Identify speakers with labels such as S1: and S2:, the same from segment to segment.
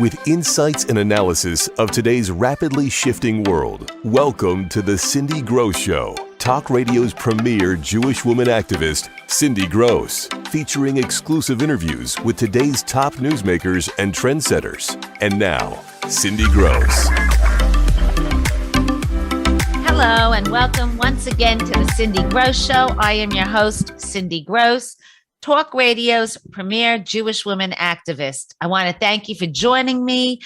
S1: with insights and analysis of today's rapidly shifting world. Welcome to the Cindy Grosz Show, talk radio's premier Jewish woman activist, Cindy Grosz, featuring exclusive interviews with today's top newsmakers and trendsetters. And now, Cindy Grosz.
S2: Hello and welcome once again to the Cindy Grosz Show. I am your host, Cindy Grosz, talk radio's premier Jewish woman activist. I want to thank you for joining me.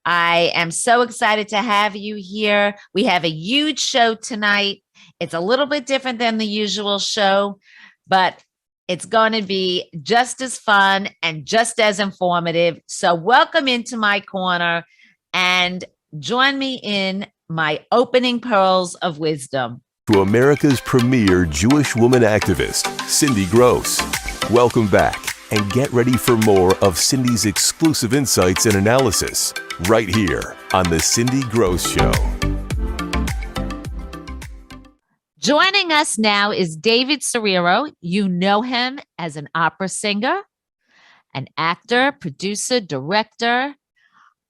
S2: I am so excited to have you here. We have a huge show tonight. It's a little bit different than the usual show, but it's going to be just as fun and just as informative. So welcome into my corner and join me in my opening pearls of wisdom.
S1: To America's premier Jewish woman activist, Cindy Grosz. Welcome back and get ready for more of Cindy's exclusive insights and analysis right here on the Cindy Grosz Show.
S2: Joining us now is David Serero. You know him as an opera singer, an actor, producer, director,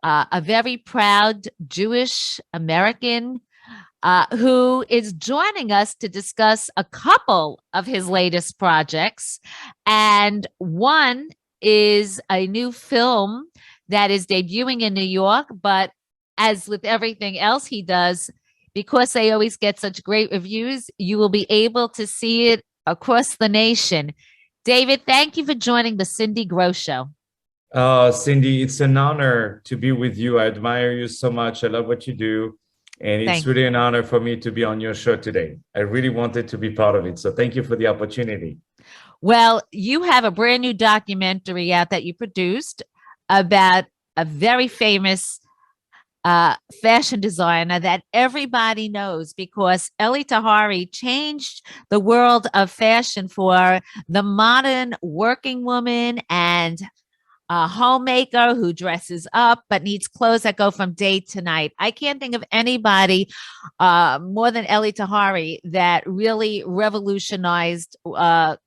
S2: a very proud Jewish American who is joining us to discuss a couple of his latest projects. And one is a new film that is debuting in New York, but as with everything else he does, because they always get such great reviews, you will be able to see it across the nation. David, thank you for joining the Cindy Grosz Show.
S3: Cindy, it's an honor to be with you. I admire you so much. I love what you do. And it's really an honor for me to be on your show today. I really wanted to be part of it. So thank you for the opportunity.
S2: Well, you have a brand new documentary out that you produced about a very famous fashion designer that everybody knows, because Elie Tahari changed the world of fashion for the modern working woman and a homemaker who dresses up but needs clothes that go from day to night. I can't think of anybody more than Elie Tahari that really revolutionized the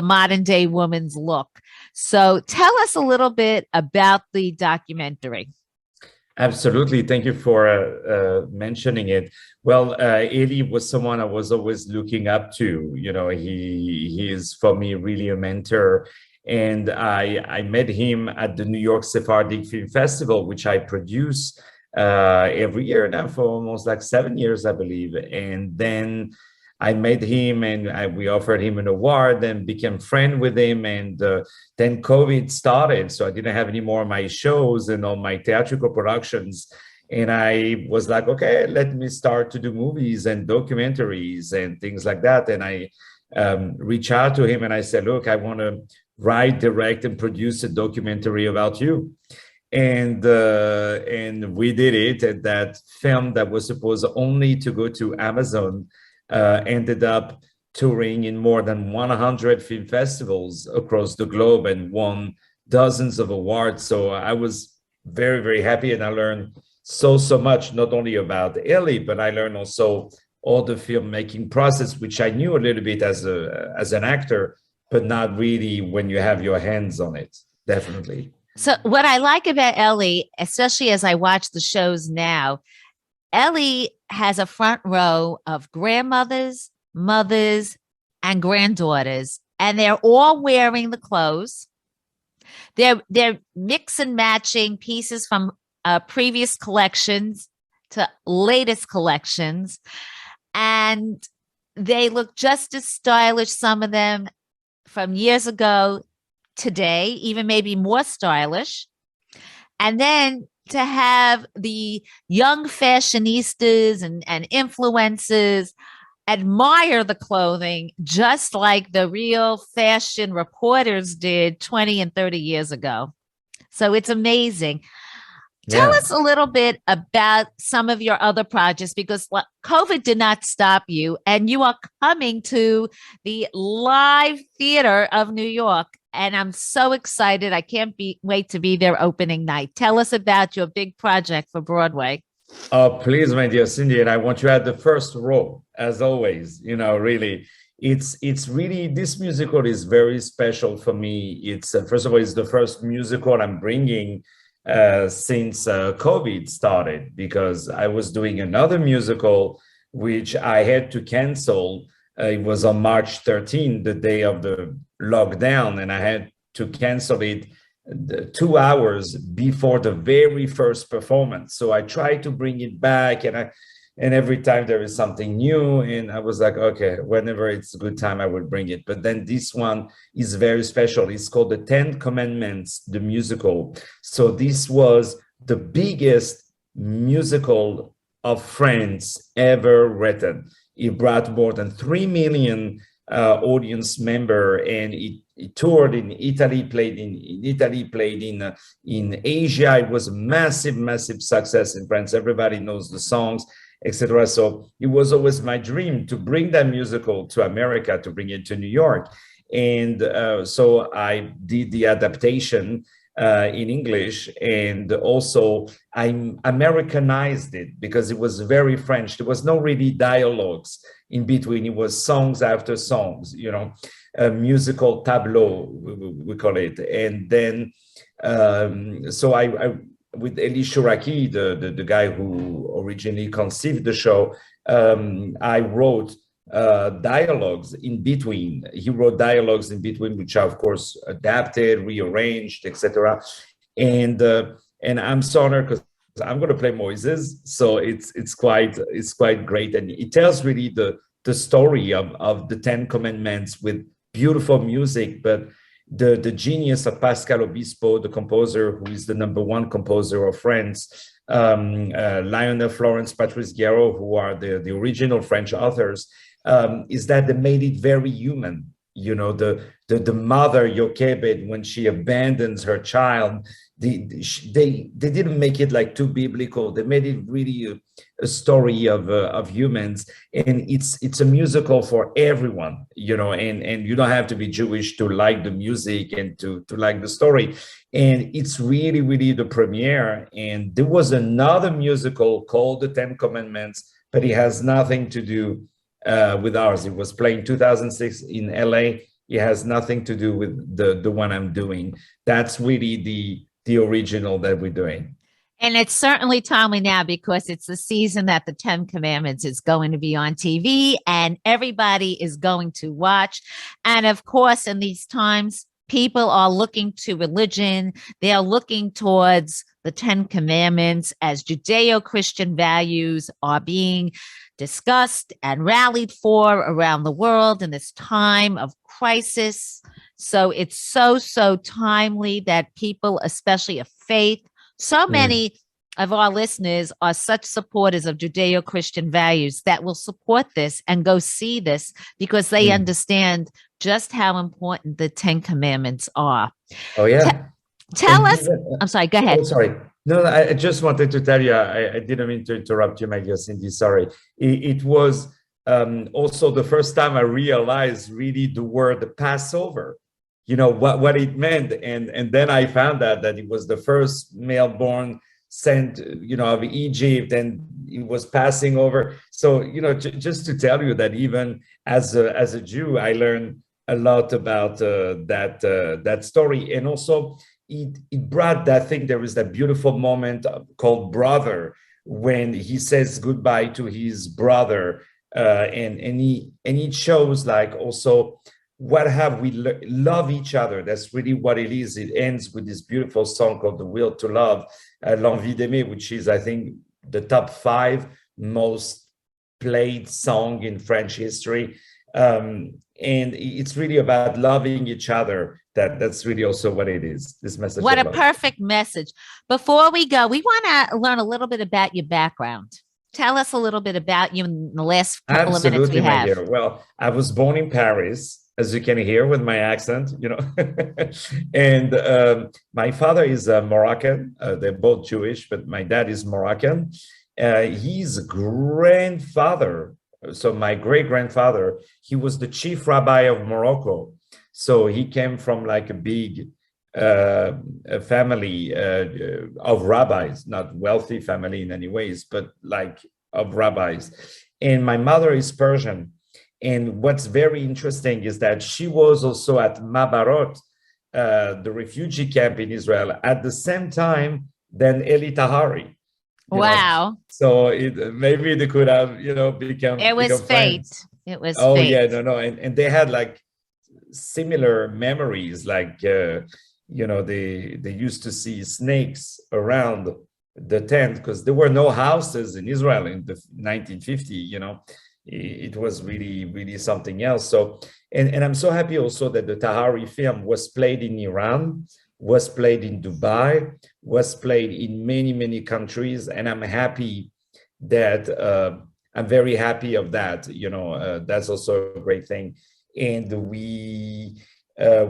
S2: modern day woman's look. So tell us a little bit about the documentary.
S3: Absolutely. Thank you for mentioning it. Well, Elie was someone I was always looking up to. You know, he is for me really a mentor. And I met him at the New York Sephardic Film Festival, which I produce every year now for almost like 7 years, I believe. And then I met him and we offered him an award and became friends with him. And then COVID started. So I didn't have any more of my shows and all my theatrical productions. And I was like, okay, let me start to do movies and documentaries and things like that. And I reached out to him and I said, look, I want to write, direct, and produce a documentary about you. And we did it. And that film that was supposed only to go to Amazon ended up touring in more than 100 film festivals across the globe and won dozens of awards. So I was very, very happy. And I learned so much, not only about Elie, but I learned also all the filmmaking process, which I knew a little bit as an actor, but not really when you have your hands on it, definitely.
S2: So what I like about Elie, especially as I watch the shows now, Elie has a front row of grandmothers, mothers, and granddaughters, and they're all wearing the clothes. They're mix and matching pieces from previous collections to latest collections, and they look just as stylish, some of them, from years ago today, even maybe more stylish. And then to have the young fashionistas and influencers admire the clothing just like the real fashion reporters did 20 and 30 years ago. So it's amazing. Tell us a little bit about some of your other projects, because COVID did not stop you, and you are coming to the live theater of New York. And I'm so excited. I can't wait to be there opening night. Tell us about your big project for Broadway.
S3: Oh, please, my dear Cindy. And I want you at the first row, as always. You know, really, it's really, this musical is very special for me. It's first of all, it's the first musical I'm bringing since COVID started, because I was doing another musical, which I had to cancel. It was on March 13th, the day of the lockdown, and I had to cancel it 2 hours before the very first performance. So I tried to bring it back, and every time there is something new, and I was like, okay, whenever it's a good time, I will bring it. But then this one is very special. It's called The Ten Commandments, the musical. So this was the biggest musical of France ever written. It brought more than 3 million audience member, and it toured in Italy, played in Asia. It was a massive success in France. Everybody knows the songs, etc. So it was always my dream to bring that musical to America, to bring it to New York. And so I did the adaptation in English, and also I Americanized it because it was very French. There was no really dialogues in between. It was songs after songs, a musical tableau, we call it. And then, so I with Elie Tahari, the guy who originally conceived the show, I wrote dialogues in between. He wrote dialogues in between, which are of course adapted, rearranged, etc. And I'm so honored because I'm going to play Moises, so it's quite great, and it tells really the story of the Ten Commandments with beautiful music, but the genius of Pascal Obispo, the composer who is the #1 composer of France, Lionel Florence, Patrice Guéraud, who are the original French authors, is that they made it very human. The mother Jochebed, when she abandons her child, they didn't make it like too biblical. They made it really a story of humans, and it's a musical for everyone, and you don't have to be Jewish to like the music and to like the story. And it's really the premiere. And there was another musical called The Ten Commandments, but it has nothing to do with ours. It was played in 2006 in LA. It has nothing to do with the one I'm doing. That's really the original that we're doing.
S2: And it's certainly timely now because it's the season that the Ten Commandments is going to be on TV and everybody is going to watch. And of course, in these times, people are looking to religion. They are looking towards the Ten Commandments as Judeo-Christian values are being discussed and rallied for around the world in this time of crisis. So it's so timely that people, especially of faith, so many of our listeners are such supporters of Judeo-Christian values that will support this and go see this because they understand just how important the Ten Commandments are.
S3: Oh, yeah.
S2: Tell us. I'm sorry, go ahead.
S3: Oh, sorry. No, I just wanted to tell you, I didn't mean to interrupt you, my dear Cindy, sorry. It was also the first time I realized really the word Passover, what it meant. And then I found out that it was the first male born sent, of Egypt, and it was passing over. So, just to tell you that even as a Jew, I learned a lot about that story. And also, it brought that thing. There is that beautiful moment called Brother, when he says goodbye to his brother, and it shows like also what have we love each other. That's really what it is. It ends with this beautiful song called The Will to Love, L'Envie d'Aimer, which is, I think, the top 5 most played song in French history. And it's really about loving each other. That's really also what it is, this message.
S2: What a perfect message. Before we go, we want to learn a little bit about your background. Tell us a little bit about you in the last couple of minutes we have.
S3: Dear. Well, I was born in Paris, as you can hear with my accent, and my father is Moroccan. They're both Jewish, but my dad is Moroccan. He's grandfather. So my great-grandfather, he was the chief rabbi of Morocco. So he came from like a big family of rabbis, not wealthy family in any ways, but like of rabbis. And my mother is Persian. And what's very interesting is that she was also at Mabarot, the refugee camp in Israel, at the same time than Elie Tahari.
S2: Wow.
S3: So maybe they could have, become
S2: Fate.
S3: friends.
S2: It was
S3: Oh
S2: fate.
S3: yeah, no. And they had like similar memories, like, they used to see snakes around the tent because there were no houses in Israel in the 1950, it was really, really something else. So, and I'm so happy also that the Tahari film was played in Iran, was played in Dubai, was played in many, many countries. And I'm happy that, I'm very happy of that, that's also a great thing. And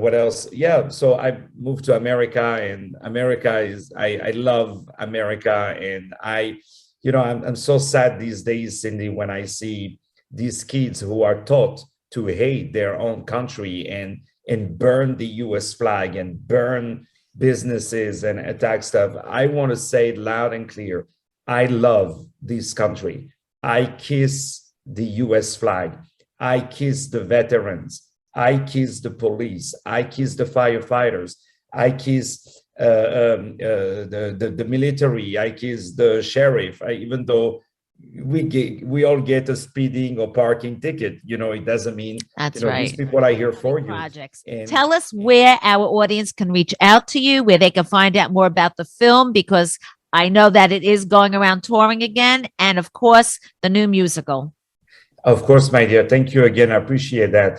S3: what else? Yeah, so I moved to America, and America is, I love America. And I'm so sad these days, Cindy, when I see these kids who are taught to hate their own country and burn the US flag and burn businesses and attack stuff. I want to say it loud and clear. I love this country. I kiss the US flag. I kiss the veterans. I kiss the police. I kiss the firefighters. I kiss the military. I kiss the sheriff. Even though we all get a speeding or parking ticket, it doesn't mean
S2: that's right.
S3: These people are here for you.
S2: Projects. Tell us where our audience can reach out to you, where they can find out more about the film, because I know that it is going around touring again, and of course the new musical.
S3: Of course, my dear. Thank you again. I appreciate that.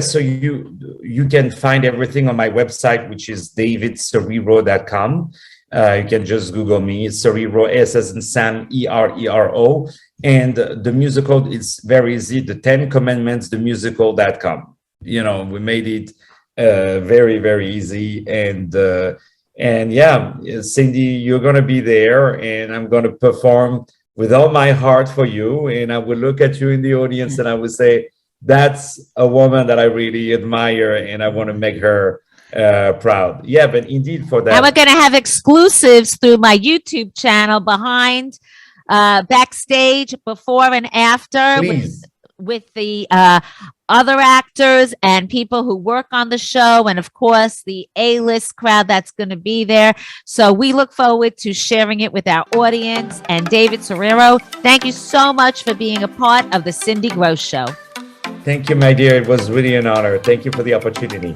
S3: So you can find everything on my website, which is davidserero.com. You can just Google me, Serero, S as in Sam, ERERO. And the musical is very easy, the 10 Commandments, the musical.com. We made it very, very easy. And yeah, Cindy, you're going to be there, and I'm going to perform with all my heart for you. And I will look at you in the audience and I would say, that's a woman that I really admire, and I want to make her proud. Yeah, but indeed for that.
S2: And we're going to have exclusives through my YouTube channel behind, backstage, before and after, with the other actors and people who work on the show, and of course the A-list crowd that's going to be there. So we look forward to sharing it with our audience. And David Serero, thank you so much for being a part of the Cindy Grosz Show.
S3: Thank you, my dear. It was really an honor. Thank you for the opportunity.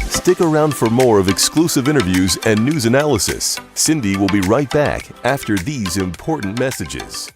S1: Stick around for more of exclusive interviews and news analysis. Cindy will be right back after these important messages.